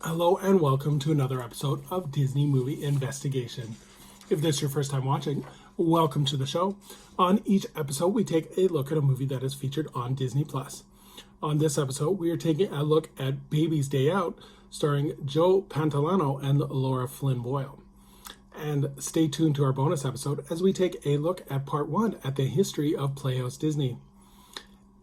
Hello and welcome to another episode of Disney Movie Investigation. If this is your first time watching, welcome to the show. On each episode, we take a look at a movie that is featured on Disney+. On this episode, we are taking a look at Baby's Day Out, starring Joe Pantoliano and Lara Flynn Boyle. And stay tuned to our bonus episode as we take a look at part 1 at the history of Playhouse Disney.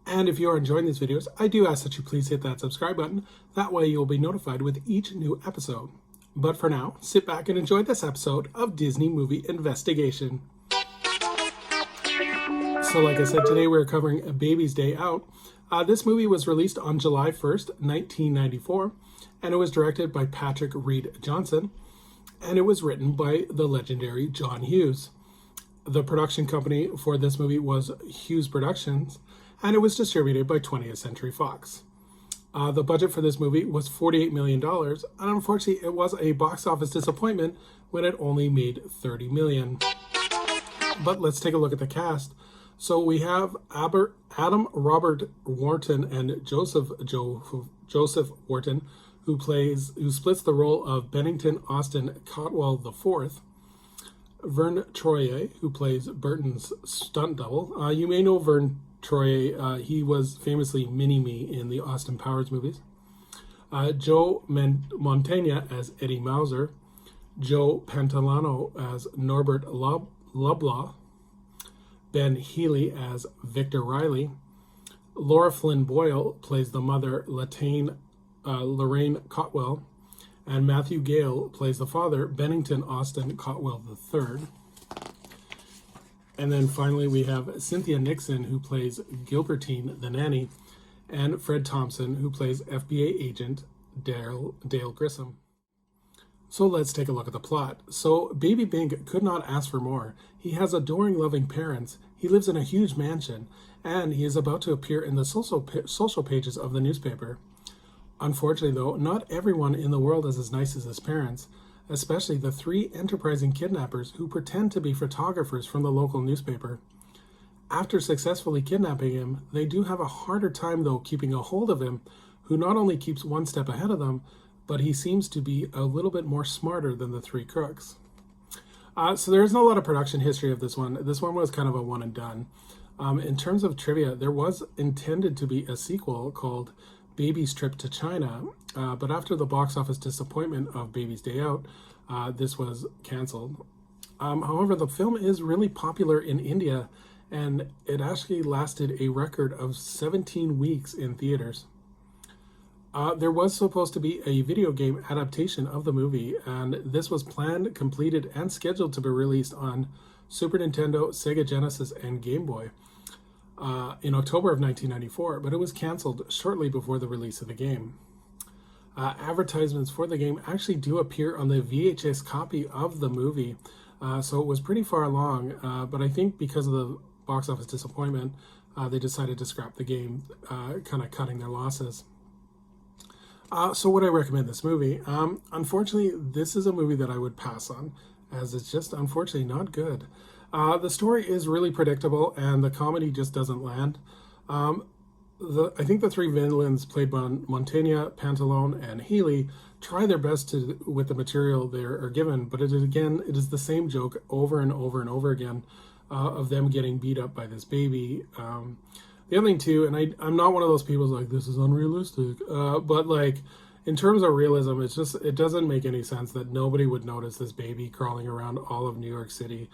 And if you are enjoying these videos, I do ask that you please hit that subscribe button. That way you'll be notified with each new episode. But for now, sit back and enjoy this episode of Disney Movie Investigation. So like I said, today we're covering A Baby's Day Out. This movie was released on July 1st, 1994, and it was directed by Patrick Reed Johnson, and it was written by the legendary John Hughes. The production company for this movie was Hughes Productions, and it was distributed by 20th Century Fox. The budget for this movie was $48 million, and unfortunately it was a box office disappointment when it only made $30 million. But let's take a look at the cast. So we have Adam Robert Wharton and Joseph Wharton, who splits the role of Bennington Austin Cotwell IV. Vern Troyer, who plays Burton's stunt double. You may know Vern Troyer. He was famously Mini-Me in the Austin Powers movies. Joe Montangia as Eddie Mauser. Joe Pantoliano as Norbert Loblaw. Ben Healy as Victor Riley. Lara Flynn Boyle plays the mother, Lorraine Cotwell. And Matthew Gale plays the father, Bennington Austin Cotwell III. And then finally we have Cynthia Nixon, who plays Gilbertine the nanny, and Fred Thompson, who plays FBI agent Dale Grissom. So let's take a look at the plot. So Baby Bink could not ask for more. He has adoring, loving parents. He lives in a huge mansion, and he is about to appear in the social pages of the newspaper. Unfortunately, though, not everyone in the world is as nice as his parents, especially the 3 enterprising kidnappers who pretend to be photographers from the local newspaper. After successfully kidnapping him, they do have a harder time, though, keeping a hold of him, who not only keeps one step ahead of them, but he seems to be a little bit more smarter than the 3 crooks. So there's not a lot of production history of this one. This one was kind of a one and done. In terms of trivia, there was intended to be a sequel called Baby's Trip to China, but after the box office disappointment of Baby's Day Out, this was canceled. However, the film is really popular in India, and it actually lasted a record of 17 weeks in theaters. There was supposed to be a video game adaptation of the movie, and this was planned, completed, and scheduled to be released on Super Nintendo, Sega Genesis, and Game Boy in October of 1994, but it was canceled shortly before the release of the game. Advertisements for the game actually do appear on the VHS copy of the movie, so it was pretty far along, but I think because of the box office disappointment, they decided to scrap the game, kind of cutting their losses. So would I recommend this movie? Unfortunately, this is a movie that I would pass on, as it's just unfortunately not good. The story is really predictable, and the comedy just doesn't land. I think the 3 villains played by Montangia, Pantaleone, and Healy try their best with the material they are given, but it is the same joke over and over and over again of them getting beat up by this baby. The other thing too, and I'm not one of those people who's like, this is unrealistic, but like in terms of realism, it doesn't make any sense that nobody would notice this baby crawling around all of New York City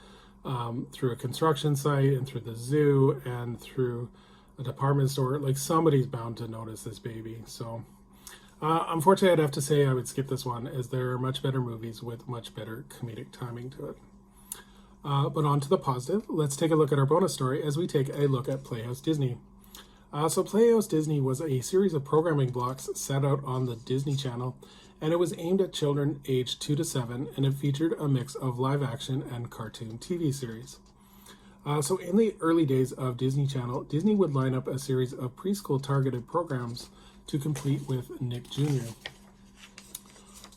through a construction site and through the zoo and through a department store. Like, somebody's bound to notice this baby. So unfortunately, I'd have to say I would skip this one, as there are much better movies with much better comedic timing to it. But on to the positive. Let's take a look at our bonus story as we take a look at Playhouse Disney. So Playhouse Disney was a series of programming blocks set out on the Disney Channel, and it was aimed at children aged 2 to 7, and it featured a mix of live action and cartoon TV series. So in the early days of Disney Channel, Disney would line up a series of preschool targeted programs to compete with Nick Jr.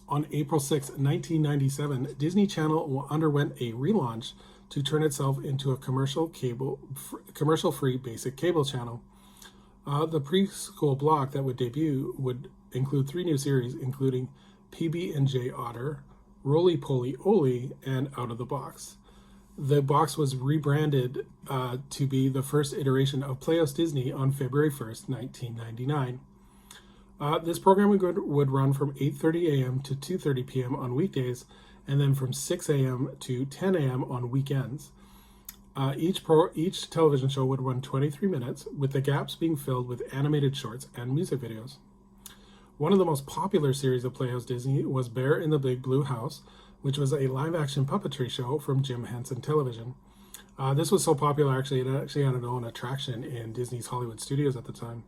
On April 6, 1997, Disney Channel underwent a relaunch to turn itself into a commercial-free basic cable channel. The preschool block that would debut would include 3 new series, including PB&J Otter, Roly Poly Oly, and Out of the Box. The box was rebranded to be the first iteration of Playhouse Disney on February 1st, 1999. This program would run from 8:30 a.m. to 2:30 p.m. on weekdays, and then from 6 a.m. to 10 a.m. on weekends. Each television show would run 23 minutes, with the gaps being filled with animated shorts and music videos. One of the most popular series of Playhouse Disney was Bear in the Big Blue House, which was a live-action puppetry show from Jim Henson Television. This was so popular, it actually had its own attraction in Disney's Hollywood studios at the time.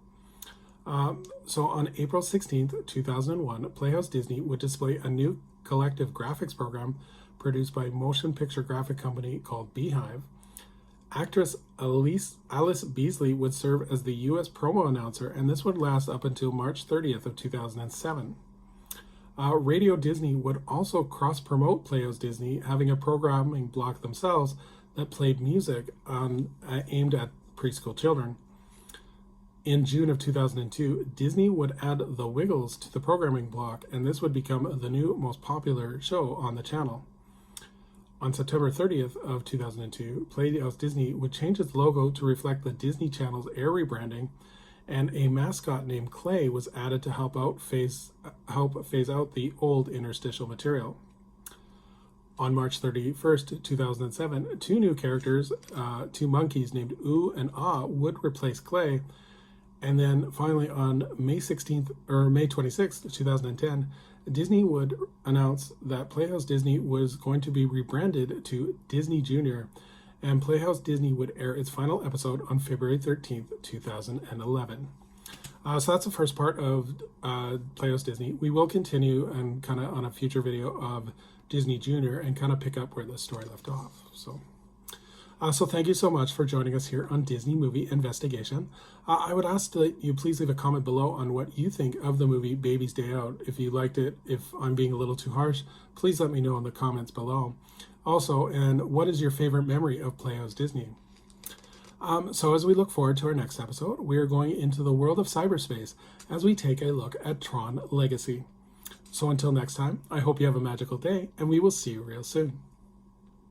So on April 16th, 2001, Playhouse Disney would display a new collective graphics program produced by a motion picture graphic company called Beehive. Actress Alice Beasley would serve as the U.S. promo announcer, and this would last up until March 30th of 2007. Radio Disney would also cross-promote Playhouse Disney, having a programming block themselves that played music aimed at preschool children. In June of 2002, Disney would add The Wiggles to the programming block, and this would become the new most popular show on the channel. On September 30th of 2002, Playhouse Disney would change its logo to reflect the Disney Channel's air rebranding, and a mascot named Clay was added to help phase out the old interstitial material. On March 31st, 2007, two new characters, two monkeys named Ooh and Ah, would replace Clay. And then finally on May 26th, 2010, Disney would announce that Playhouse Disney was going to be rebranded to Disney Junior, and Playhouse Disney would air its final episode on February 13th, 2011. So that's the first part of Playhouse Disney. We will continue and kind of on a future video of Disney Junior and kind of pick up where the story left off. So thank you so much for joining us here on Disney Movie Investigation. I would ask that you please leave a comment below on what you think of the movie Baby's Day Out. If you liked it, if I'm being a little too harsh, please let me know in the comments below. Also, and what is your favorite memory of Playhouse Disney? So as we look forward to our next episode, we are going into the world of cyberspace as we take a look at Tron Legacy. So until next time, I hope you have a magical day, and we will see you real soon.